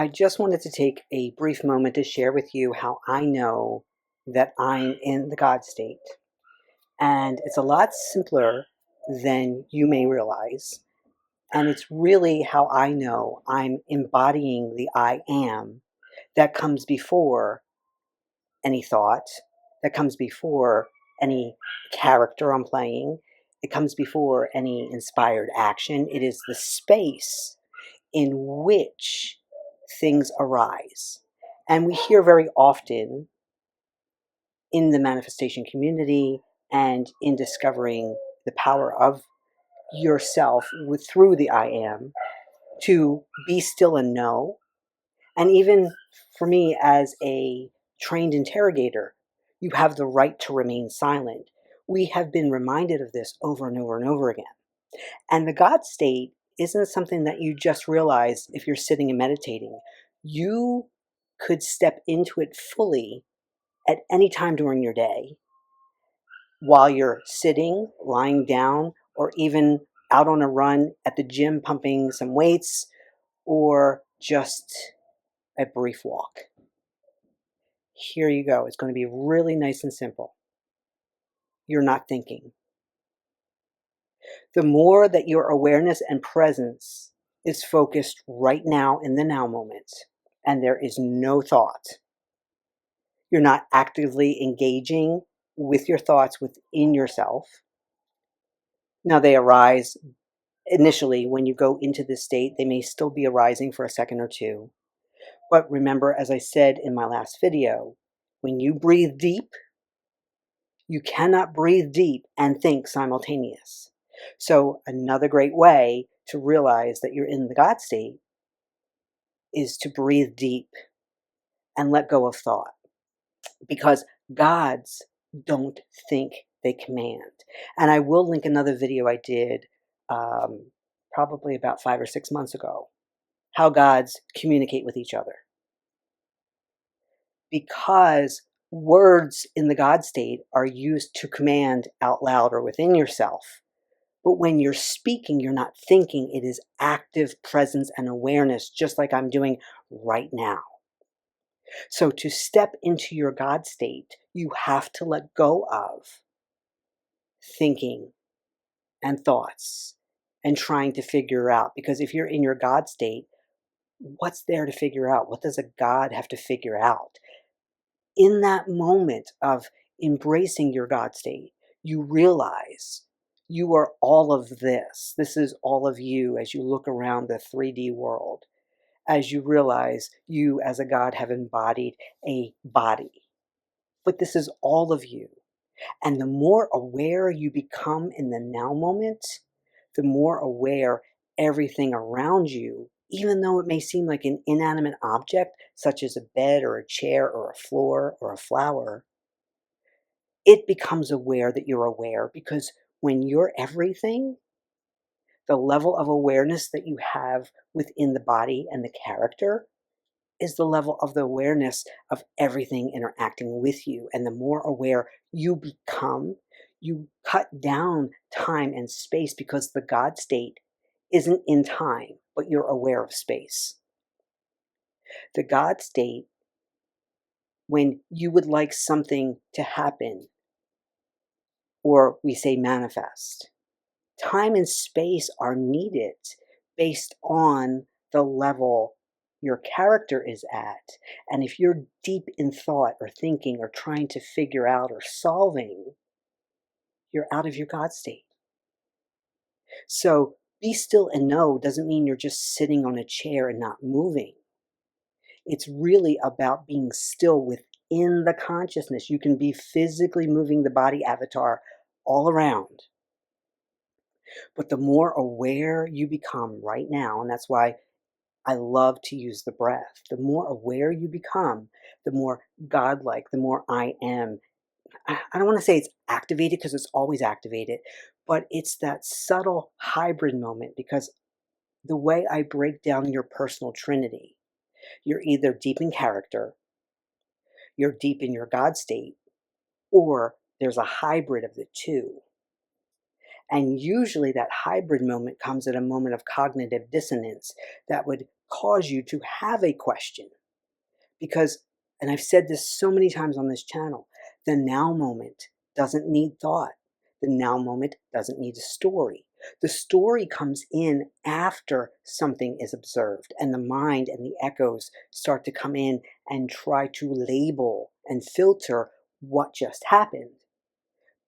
I just wanted to take a brief moment to share with you how I know that I'm in the God state. And it's a lot simpler than you may realize. And it's really how I know I'm embodying the I am that comes before any thought, that comes before any character I'm playing. It comes before any inspired action. It is the space in which things arise. And we hear very often in the manifestation community and in discovering the power of yourself through the I am to be still and know. And even for me as a trained interrogator, you have the right to remain silent. We have been reminded of this over and over and over again. And the God state isn't something that you just realize if you're sitting and meditating. You could step into it fully at any time during your day while you're sitting, lying down, or even out on a run at the gym pumping some weights, or just a brief walk. Here you go. It's going to be really nice and simple. You're not thinking. The more that your awareness and presence is focused right now in the now moment, and there is no thought, you're not actively engaging with your thoughts within yourself. Now, they arise initially when you go into this state. They may still be arising for a second or two. But remember, as I said in my last video, when you breathe deep, you cannot breathe deep and think simultaneous. So another great way to realize that you're in the God state is to breathe deep and let go of thought. Because gods don't think, they command. And I will link another video I did probably about 5 or 6 months ago, how gods communicate with each other. Because words in the God state are used to command out loud or within yourself. But when you're speaking, you're not thinking. It is active presence and awareness, just like I'm doing right now. So to step into your God state, you have to let go of thinking and thoughts and trying to figure out. Because if you're in your God state, what's there to figure out? What does a God have to figure out? In that moment of embracing your God state, you realize you are all of this. This is all of you as you look around the 3D world, as you realize you as a God have embodied a body. But this is all of you. And the more aware you become in the now moment, the more aware everything around you, even though it may seem like an inanimate object, such as a bed or a chair or a floor or a flower, it becomes aware that you're aware, because when you're everything, the level of awareness that you have within the body and the character is the level of the awareness of everything interacting with you. And the more aware you become, you cut down time and space, because the God state isn't in time, but you're aware of space. The God state, when you would like something to happen, or we say manifest, time and space are needed based on the level your character is at. And if you're deep in thought or thinking or trying to figure out or solving, you're out of your God state. So be still and know doesn't mean you're just sitting on a chair and not moving. It's really about being still within the consciousness. You can be physically moving the body avatar all around. But the more aware you become right now, and that's why I love to use the breath, the more aware you become, the more godlike, the more I am. I don't want to say it's activated, because it's always activated, but it's that subtle hybrid moment, because the way I break down your personal trinity, you're either deep in character, you're deep in your God state, or there's a hybrid of the two. And usually that hybrid moment comes at a moment of cognitive dissonance that would cause you to have a question. Because, and I've said this so many times on this channel, the now moment doesn't need thought. The now moment doesn't need a story. The story comes in after something is observed, and the mind and the echoes start to come in and try to label and filter what just happened.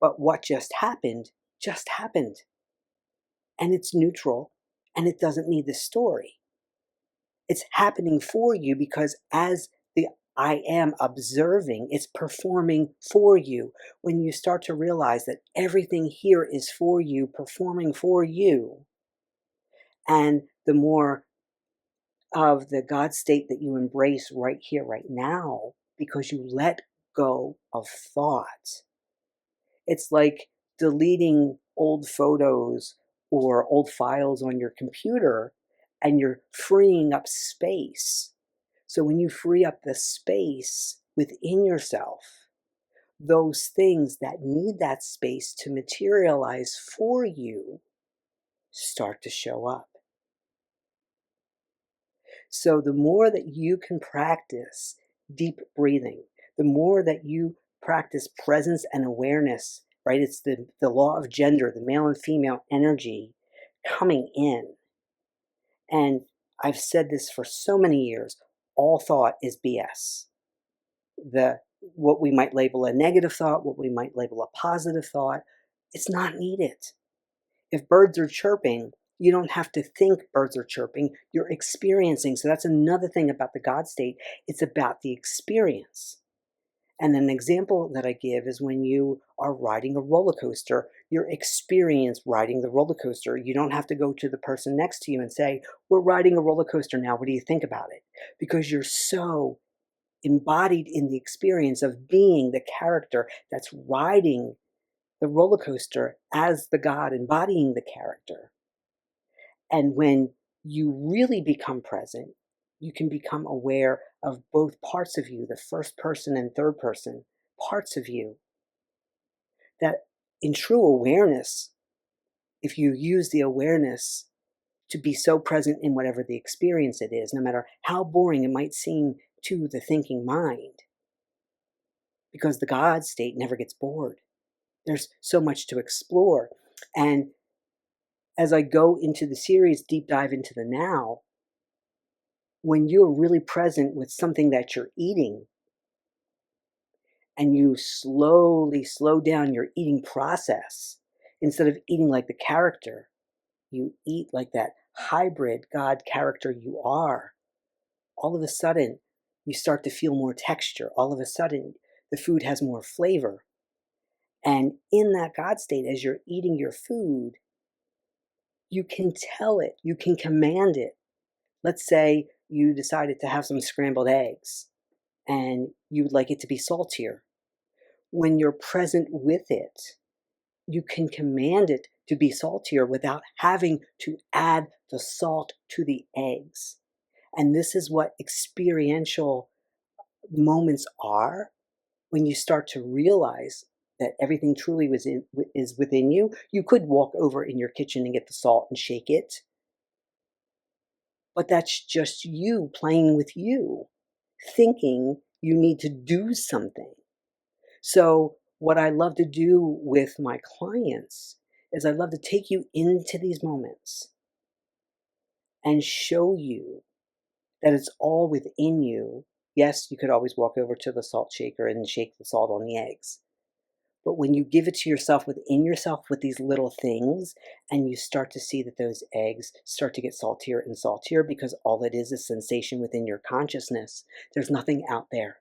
But what just happened, and it's neutral, and it doesn't need the story. It's happening for you because as the I am observing, it's performing for you. When you start to realize that everything here is for you, performing for you, and the more of the God state that you embrace right here, right now, because you let go of thought. It's like deleting old photos or old files on your computer, and you're freeing up space. So when you free up the space within yourself, those things that need that space to materialize for you start to show up. So the more that you can practice deep breathing, the more that you practice presence and awareness, right? It's the law of gender, the male and female energy coming in. And I've said this for so many years, all thought is BS. What we might label a negative thought, what we might label a positive thought, it's not needed. If birds are chirping, you don't have to think birds are chirping, you're experiencing. So that's another thing about the God state. It's about the experience. And an example that I give is when you are riding a roller coaster, your experience riding the roller coaster. You don't have to go to the person next to you and say, we're riding a roller coaster now, what do you think about it? Because you're so embodied in the experience of being the character that's riding the roller coaster as the God embodying the character. And when you really become present, you can become aware of both parts of you, the first person and third person parts of you. That in true awareness, if you use the awareness to be so present in whatever the experience it is, no matter how boring it might seem to the thinking mind, because the God state never gets bored. There's so much to explore. And as I go into the series, Deep Dive into the Now, when you're really present with something that you're eating and you slowly slow down your eating process, instead of eating like the character, you eat like that hybrid God character you are. All of a sudden, you start to feel more texture. All of a sudden, the food has more flavor. And in that God state, as you're eating your food, you can tell it, you can command it. Let's say you decided to have some scrambled eggs and you would like it to be saltier. When you're present with it, you can command it to be saltier without having to add the salt to the eggs. And this is what experiential moments are when you start to realize that everything truly is within you. You could walk over in your kitchen and get the salt and shake it, but that's just you playing with you, thinking you need to do something. So what I love to do with my clients is I love to take you into these moments and show you that it's all within you. Yes, you could always walk over to the salt shaker and shake the salt on the eggs. But when you give it to yourself within yourself with these little things, and you start to see that those eggs start to get saltier and saltier because all it is sensation within your consciousness. There's nothing out there.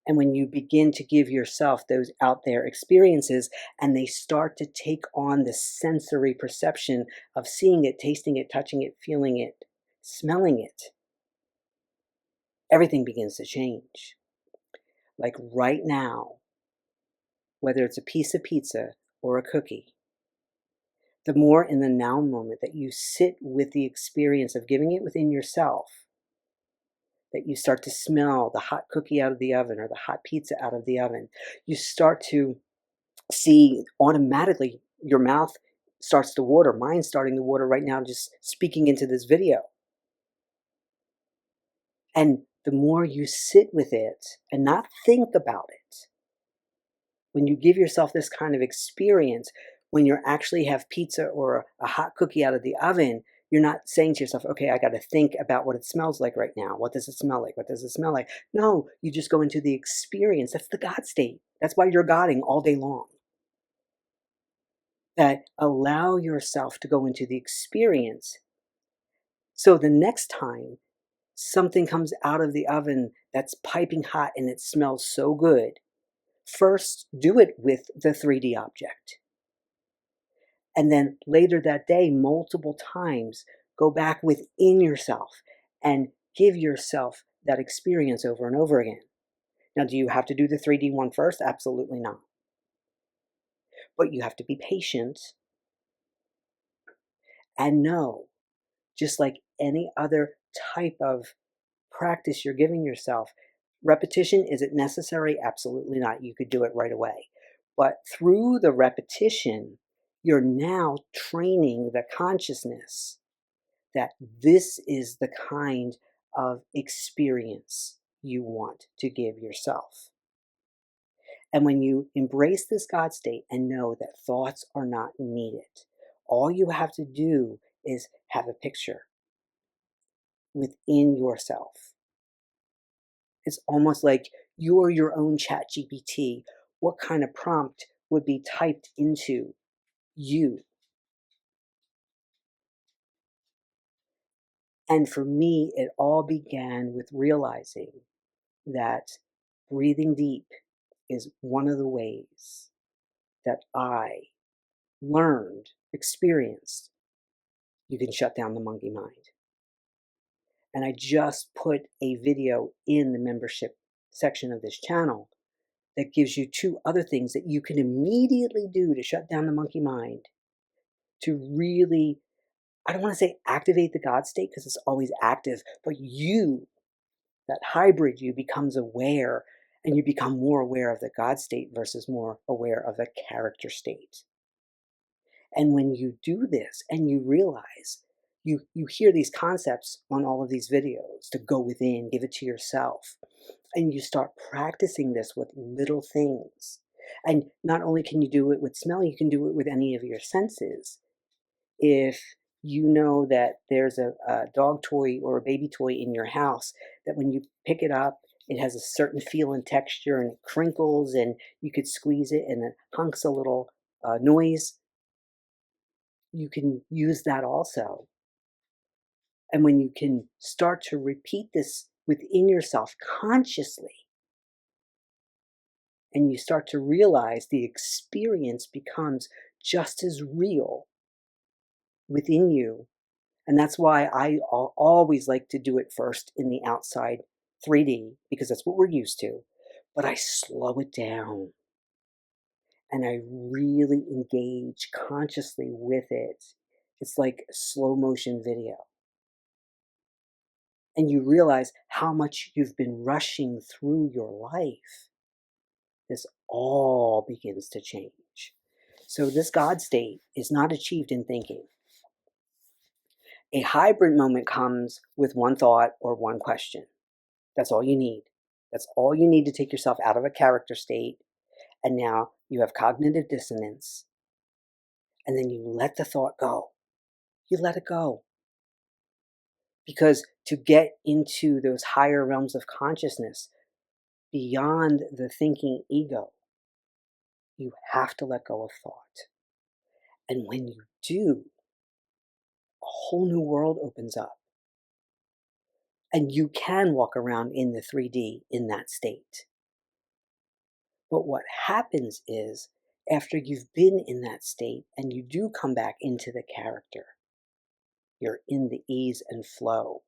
And when you begin to give yourself those out there experiences and they start to take on the sensory perception of seeing it, tasting it, touching it, feeling it, smelling it, everything begins to change. Like right now, whether it's a piece of pizza or a cookie, the more in the now moment that you sit with the experience of giving it within yourself, that you start to smell the hot cookie out of the oven or the hot pizza out of the oven, you start to see automatically your mouth starts to water. Mine's starting to water right now just speaking into this video. And the more you sit with it and not think about it, when you give yourself this kind of experience, when you actually have pizza or a hot cookie out of the oven, you're not saying to yourself, okay, I got to think about what it smells like right now. What does it smell like? What does it smell like? No, you just go into the experience. That's the God state. That's why you're Godding all day long. That allow yourself to go into the experience. So the next time something comes out of the oven that's piping hot and it smells so good, first do it with the 3D object. And then later that day, multiple times, go back within yourself and give yourself that experience over and over again. Now, do you have to do the 3D one first? Absolutely not. But you have to be patient and know, just like any other type of practice you're giving yourself, repetition, is it necessary? Absolutely not. You could do it right away. But through the repetition, you're now training the consciousness that this is the kind of experience you want to give yourself. And when you embrace this God state and know that thoughts are not needed, all you have to do is have a picture within yourself. It's almost like you're your own chat GPT. What kind of prompt would be typed into you? And for me, it all began with realizing that breathing deep is one of the ways that I learned, experienced, you can shut down the monkey mind. And I just put a video in the membership section of this channel that gives you two other things that you can immediately do to shut down the monkey mind, to really, I don't want to say activate the God state because it's always active, but you, that hybrid you, becomes aware, and you become more aware of the God state versus more aware of the character state. And when you do this and you realize, you hear these concepts on all of these videos to go within, give it to yourself, and you start practicing this with little things. And not only can you do it with smell, you can do it with any of your senses. If you know that there's a dog toy or a baby toy in your house, that when you pick it up, it has a certain feel and texture and it crinkles and you could squeeze it and it hunks a little noise, you can use that also. And when you can start to repeat this within yourself consciously, and you start to realize the experience becomes just as real within you. And that's why I always like to do it first in the outside 3D, because that's what we're used to. But I slow it down and I really engage consciously with it. It's like slow motion video. And you realize how much you've been rushing through your life. This all begins to change. So this God state is not achieved in thinking. A hybrid moment comes with one thought or one question. That's all you need. That's all you need to take yourself out of a character state. And now you have cognitive dissonance. And then you let the thought go. You let it go. Because to get into those higher realms of consciousness beyond the thinking ego, you have to let go of thought. And when you do, a whole new world opens up. And you can walk around in the 3D in that state. But what happens is, after you've been in that state and you do come back into the character, you're in the ease and flow.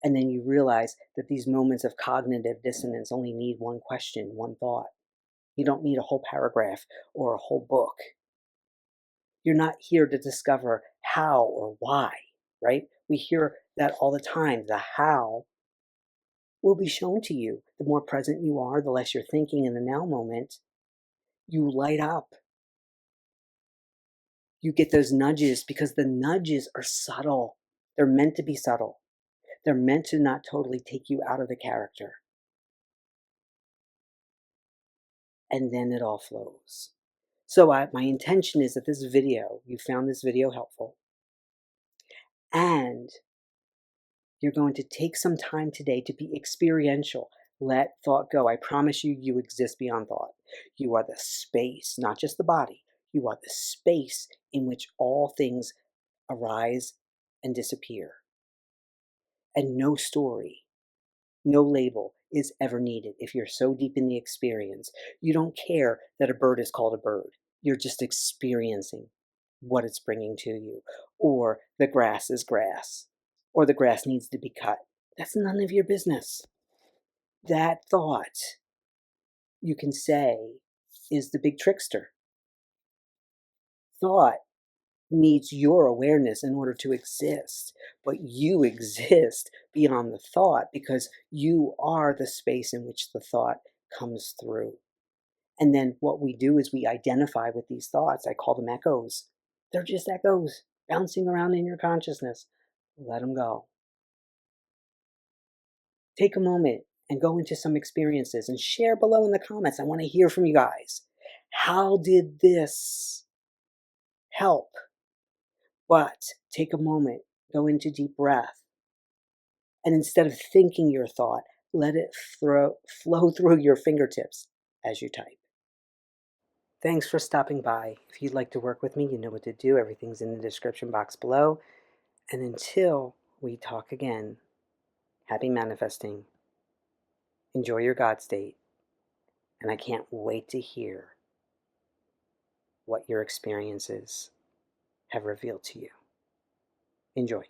And then you realize that these moments of cognitive dissonance only need one question, one thought. You don't need a whole paragraph or a whole book. You're not here to discover how or why, right? We hear that all the time. The how will be shown to you. The more present you are, the less you're thinking in the now moment, you light up. You get those nudges because the nudges are subtle. They're meant to be subtle. They're meant to not totally take you out of the character. And then it all flows. So my intention is that this video, you found this video helpful, and you're going to take some time today to be experiential. Let thought go. I promise you, you exist beyond thought. You are the space, not just the body. You are the space in which all things arise and disappear. And no story, no label is ever needed if you're so deep in the experience. You don't care that a bird is called a bird. You're just experiencing what it's bringing to you. Or the grass is grass. Or the grass needs to be cut. That's none of your business. That thought, you can say, is the big trickster. Thought needs your awareness in order to exist, but you exist beyond the thought because you are the space in which the thought comes through. And then what we do is we identify with these thoughts. I call them echoes. They're just echoes bouncing around in your consciousness. Let them go. Take a moment and go into some experiences and share below in the comments. I want to hear from you guys. How did this help? But take a moment, go into deep breath, and instead of thinking your thought, let it flow through your fingertips as you type. Thanks for stopping by. If you'd like to work with me, you know what to do. Everything's in the description box below. And until we talk again, happy manifesting. Enjoy your God state. And I can't wait to hear what your experiences have revealed to you. Enjoy.